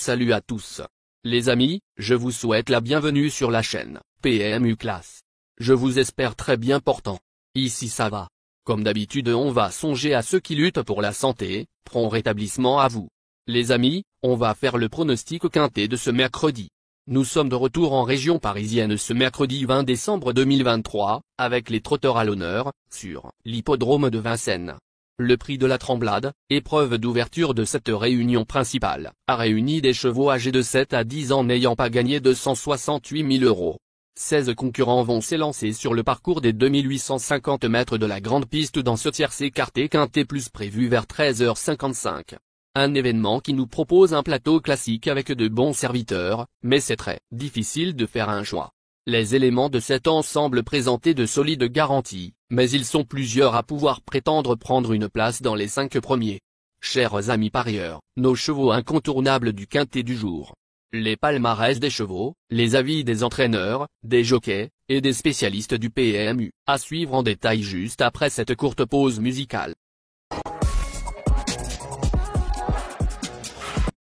Salut à tous. Les amis, je vous souhaite la bienvenue sur la chaîne PMU Classe. Je vous espère très bien portant. Ici ça va. Comme d'habitude on va songer à ceux qui luttent pour la santé, prompt rétablissement à vous. Les amis, on va faire le pronostic quintet de ce mercredi. Nous sommes de retour en région parisienne ce mercredi 20 décembre 2023, avec les trotteurs à l'honneur, sur l'hippodrome de Vincennes. Le prix de la Tremblade, épreuve d'ouverture de cette réunion principale, a réuni des chevaux âgés de 7 à 10 ans n'ayant pas gagné 268 000 €. 16 concurrents vont s'élancer sur le parcours des 2850 mètres de la grande piste dans ce tierce écarté quintet plus prévu vers 13h55. Un événement qui nous propose un plateau classique avec de bons serviteurs, mais c'est très difficile de faire un choix. Les éléments de cet ensemble présentaient de solides garanties, mais ils sont plusieurs à pouvoir prétendre prendre une place dans les 5 premiers. Chers amis parieurs, nos chevaux incontournables du quintet du jour. Les palmarès des chevaux, les avis des entraîneurs, des jockeys, et des spécialistes du PMU, à suivre en détail juste après cette courte pause musicale.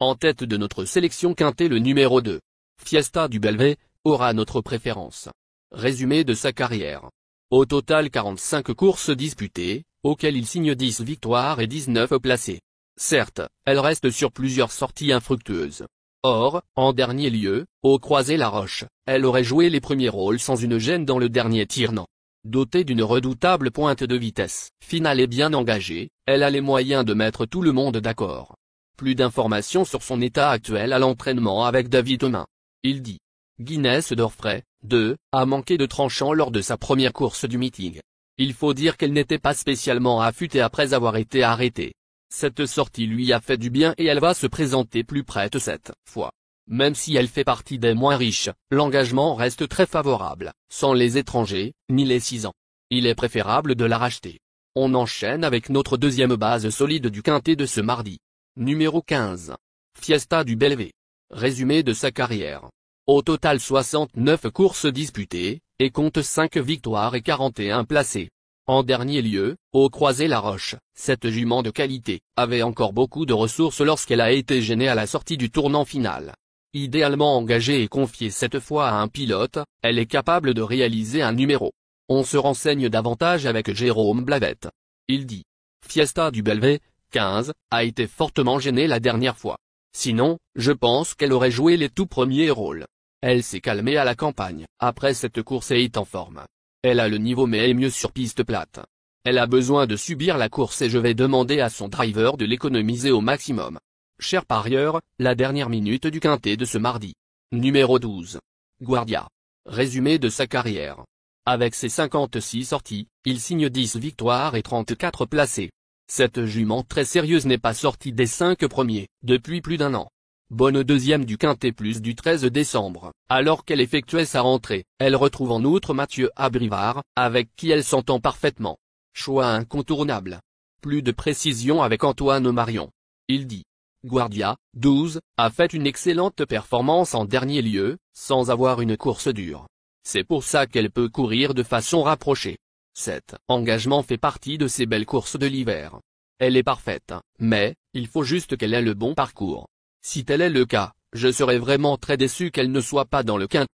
En tête de notre sélection quintet le numéro 2. Fiesta du Belvay, aura notre préférence. Résumé de sa carrière. Au total 45 courses disputées, auxquelles il signe 10 victoires et 19 placés. Certes, elle reste sur plusieurs sorties infructueuses. Or, en dernier lieu, au Croisé-la-Roche, elle aurait joué les premiers rôles sans une gêne dans le dernier tournant. Dotée d'une redoutable pointe de vitesse, finale et bien engagée, elle a les moyens de mettre tout le monde d'accord. Plus d'informations sur son état actuel à l'entraînement avec David Thomas. Il dit. Guinness d'Orfray, 2, a manqué de tranchant lors de sa première course du meeting. Il faut dire qu'elle n'était pas spécialement affûtée après avoir été arrêtée. Cette sortie lui a fait du bien et elle va se présenter plus prête cette fois. Même si elle fait partie des moins riches, l'engagement reste très favorable, sans les étrangers, ni les 6 ans. Il est préférable de la racheter. On enchaîne avec notre deuxième base solide du quintet de ce mardi. Numéro 15. Fiesta du Belvay. Résumé de sa carrière. Au total 69 courses disputées, et compte 5 victoires et 41 placés. En dernier lieu, au Croisé-la-Roche, cette jument de qualité avait encore beaucoup de ressources lorsqu'elle a été gênée à la sortie du tournant final. Idéalement engagée et confiée cette fois à un pilote, elle est capable de réaliser un numéro. On se renseigne davantage avec Jérôme Blavette. Il dit. Fiesta du Belvay, 15, a été fortement gênée la dernière fois. Sinon, je pense qu'elle aurait joué les tout premiers rôles. Elle s'est calmée à la campagne, après cette course et est en forme. Elle a le niveau mais est mieux sur piste plate. Elle a besoin de subir la course et je vais demander à son driver de l'économiser au maximum. Chers parieurs, la dernière minute du quintet de ce mardi. Numéro 12. Guardia. Résumé de sa carrière. Avec ses 56 sorties, il signe 10 victoires et 34 placés. Cette jument très sérieuse n'est pas sortie des 5 premiers, depuis plus d'un an. Bonne deuxième du quintet plus du 13 décembre, alors qu'elle effectuait sa rentrée, elle retrouve en outre Mathieu Abrivard, avec qui elle s'entend parfaitement. Choix incontournable. Plus de précision avec Antoine Marion. Il dit. Guardia, 12, a fait une excellente performance en dernier lieu, sans avoir une course dure. C'est pour ça qu'elle peut courir de façon rapprochée. Cet engagement fait partie de ces belles courses de l'hiver. Elle est parfaite, mais, il faut juste qu'elle ait le bon parcours. Si tel est le cas, je serais vraiment très déçu qu'elle ne soit pas dans le quintet.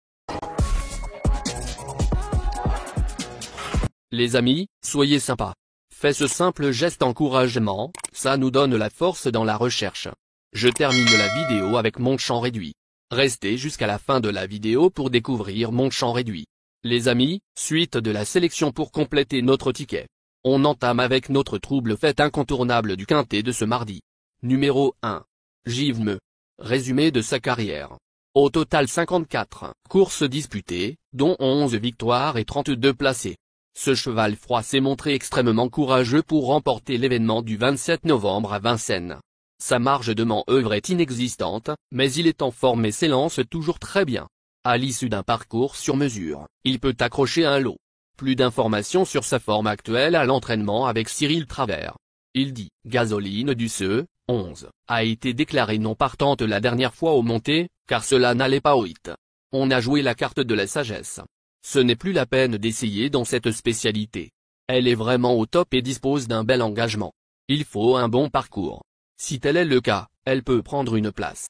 Les amis, soyez sympas. Faites ce simple geste encouragement, ça nous donne la force dans la recherche. Je termine la vidéo avec mon champ réduit. Restez jusqu'à la fin de la vidéo pour découvrir mon champ réduit. Les amis, suite de la sélection pour compléter notre ticket. On entame avec notre trouble fête incontournable du quintet de ce mardi. Numéro 1. Givme. Résumé de sa carrière. Au total 54 courses disputées, dont 11 victoires et 32 placés. Ce cheval froid s'est montré extrêmement courageux pour remporter l'événement du 27 novembre à Vincennes. Sa marge de manœuvre est inexistante, mais il est en forme et s'élance toujours très bien. À l'issue d'un parcours sur mesure, il peut accrocher un lot. Plus d'informations sur sa forme actuelle à l'entraînement avec Cyril Travers. Il dit, Gasoline du CE, 11, a été déclarée non partante la dernière fois au monté, car cela n'allait pas au hit. On a joué la carte de la sagesse. Ce n'est plus la peine d'essayer dans cette spécialité. Elle est vraiment au top et dispose d'un bel engagement. Il faut un bon parcours. Si tel est le cas, elle peut prendre une place.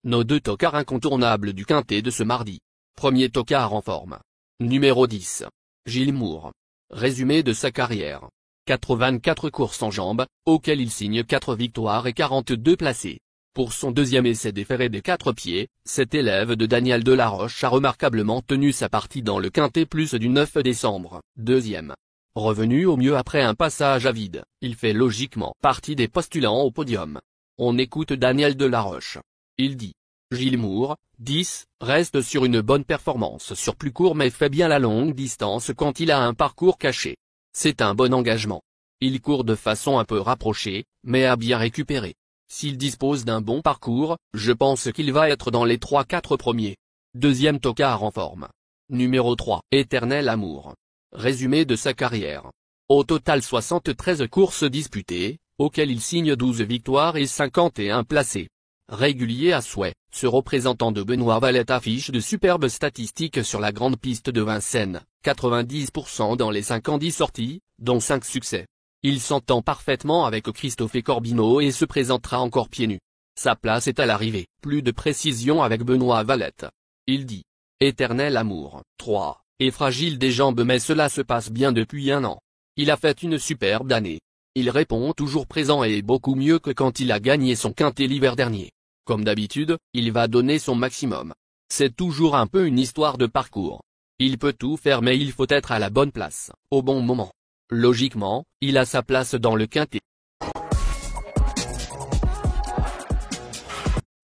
Nos deux tocards incontournables du quintet de ce mardi. Premier tocard en forme. Numéro 10. Gilles Moore. Résumé de sa carrière. 84 courses en jambes, auxquelles il signe 4 victoires et 42 placés. Pour son deuxième essai déféré des 4 pieds, cet élève de Daniel Delaroche a remarquablement tenu sa partie dans le quintet plus du 9 décembre, deuxième. Revenu au mieux après un passage à vide, il fait logiquement partie des postulants au podium. On écoute Daniel Delaroche. Il dit. Gilles Moore, 10, reste sur une bonne performance sur plus court mais fait bien la longue distance quand il a un parcours caché. C'est un bon engagement. Il court de façon un peu rapprochée, mais a bien récupéré. S'il dispose d'un bon parcours, je pense qu'il va être dans les 3-4 premiers. Deuxième tocard en forme. Numéro 3. Éternel Amour. Résumé de sa carrière. Au total 73 courses disputées, auxquelles il signe 12 victoires et 51 placés. Régulier à souhait, ce représentant de Benoît Valette affiche de superbes statistiques sur la grande piste de Vincennes, 90% dans les 5 ans 10 sorties, dont 5 succès. Il s'entend parfaitement avec Christophe Corbineau et se présentera encore pieds nus. Sa place est à l'arrivée, plus de précision avec Benoît Valette. Il dit. Éternel Amour, 3, est fragile des jambes mais cela se passe bien depuis un an. Il a fait une superbe année. Il répond toujours présent et beaucoup mieux que quand il a gagné son quintet l'hiver dernier. Comme d'habitude, il va donner son maximum. C'est toujours un peu une histoire de parcours. Il peut tout faire mais il faut être à la bonne place, au bon moment. Logiquement, il a sa place dans le quintet.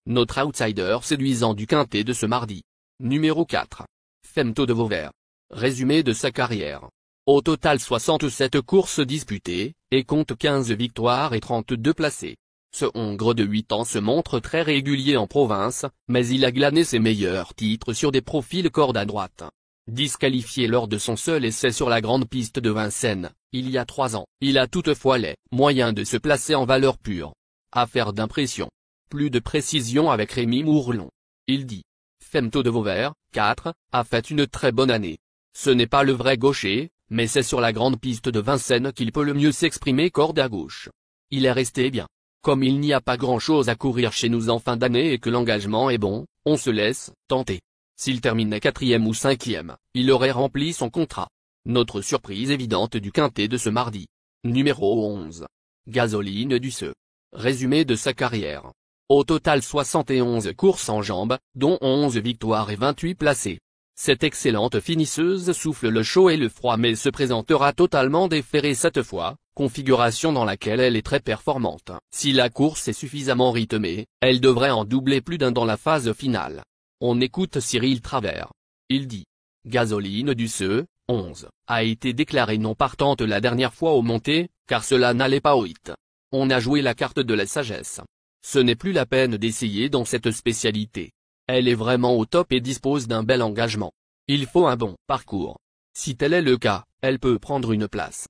Notre outsider séduisant du quintet de ce mardi. Numéro 4. Femto de Vauvert. Résumé de sa carrière. Au total 67 courses disputées, et compte 15 victoires et 32 placés. Ce Hongre de 8 ans se montre très régulier en province, mais il a glané ses meilleurs titres sur des profils corde à droite. Disqualifié lors de son seul essai sur la grande piste de Vincennes, il y a 3 ans, il a toutefois les moyens de se placer en valeur pure. Affaire d'impression. Plus de précision avec Rémi Mourlon. Il dit. Femto de Vauvert, 4, a fait une très bonne année. Ce n'est pas le vrai gaucher, mais c'est sur la grande piste de Vincennes qu'il peut le mieux s'exprimer corde à gauche. Il est resté bien. Comme il n'y a pas grand-chose à courir chez nous en fin d'année et que l'engagement est bon, on se laisse tenter. S'il terminait 4e ou 5e, il aurait rempli son contrat. Notre surprise évidente du quintet de ce mardi. Numéro 11. Gasoline Duceux. Résumé de sa carrière. Au total 71 courses en jambes, dont 11 victoires et 28 placés. Cette excellente finisseuse souffle le chaud et le froid mais se présentera totalement déferrée cette fois, configuration dans laquelle elle est très performante. Si la course est suffisamment rythmée, elle devrait en doubler plus d'un dans la phase finale. On écoute Cyril Travers. Il dit. Gasoline Duceux, 11, a été déclarée non partante la dernière fois au monté, car cela n'allait pas au hit. On a joué la carte de la sagesse. Ce n'est plus la peine d'essayer dans cette spécialité. Elle est vraiment au top et dispose d'un bel engagement. Il faut un bon parcours. Si tel est le cas, elle peut prendre une place.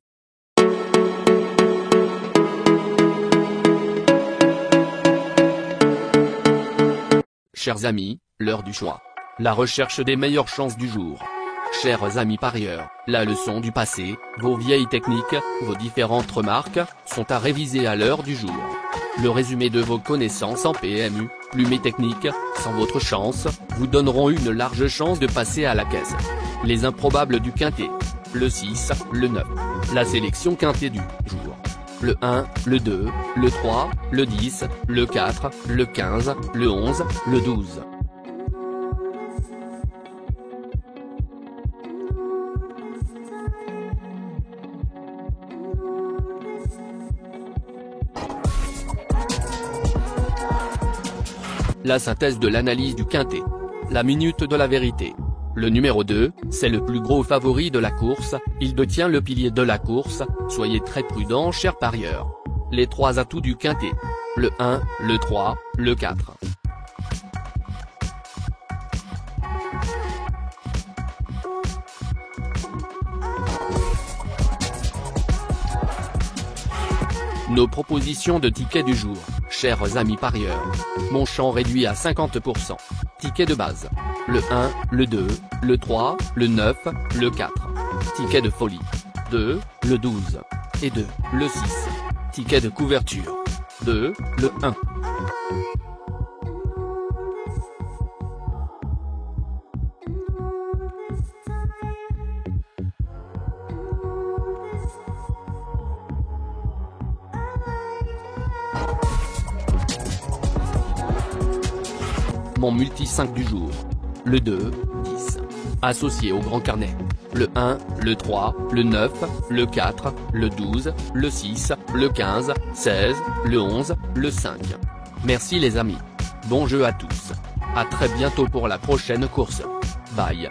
Chers amis, l'heure du choix. La recherche des meilleures chances du jour. Chers amis parieurs, la leçon du passé, vos vieilles techniques, vos différentes remarques, sont à réviser à l'heure du jour. Le résumé de vos connaissances en PMU, plumes et techniques, sans votre chance, vous donneront une large chance de passer à la caisse. Les improbables du quintet. Le 6, le 9. La sélection quintet du jour. Le 1, le 2, le 3, le 10, le 4, le 15, le 11, le 12. La synthèse de l'analyse du quintet. La minute de la vérité. Le numéro 2, c'est le plus gros favori de la course, il détient le pilier de la course, soyez très prudents chers parieurs. Les 3 atouts du quintet. Le 1, le 3, le 4. Nos propositions de tickets du jour, chers amis parieurs. Mon champ réduit à 50%. Ticket de base. Le 1, le 2, le 3, le 9, le 4. Ticket de folie. 2, le 12. Et 2, le 6. Ticket de couverture. 2, le 1. mon multi 5 du jour. Le 2, 10. Associé au grand carnet. Le 1, le 3, le 9, le 4, le 12, le 6, le 15, 16, le 11, le 5. Merci les amis. Bon jeu à tous. À très bientôt pour la prochaine course. Bye.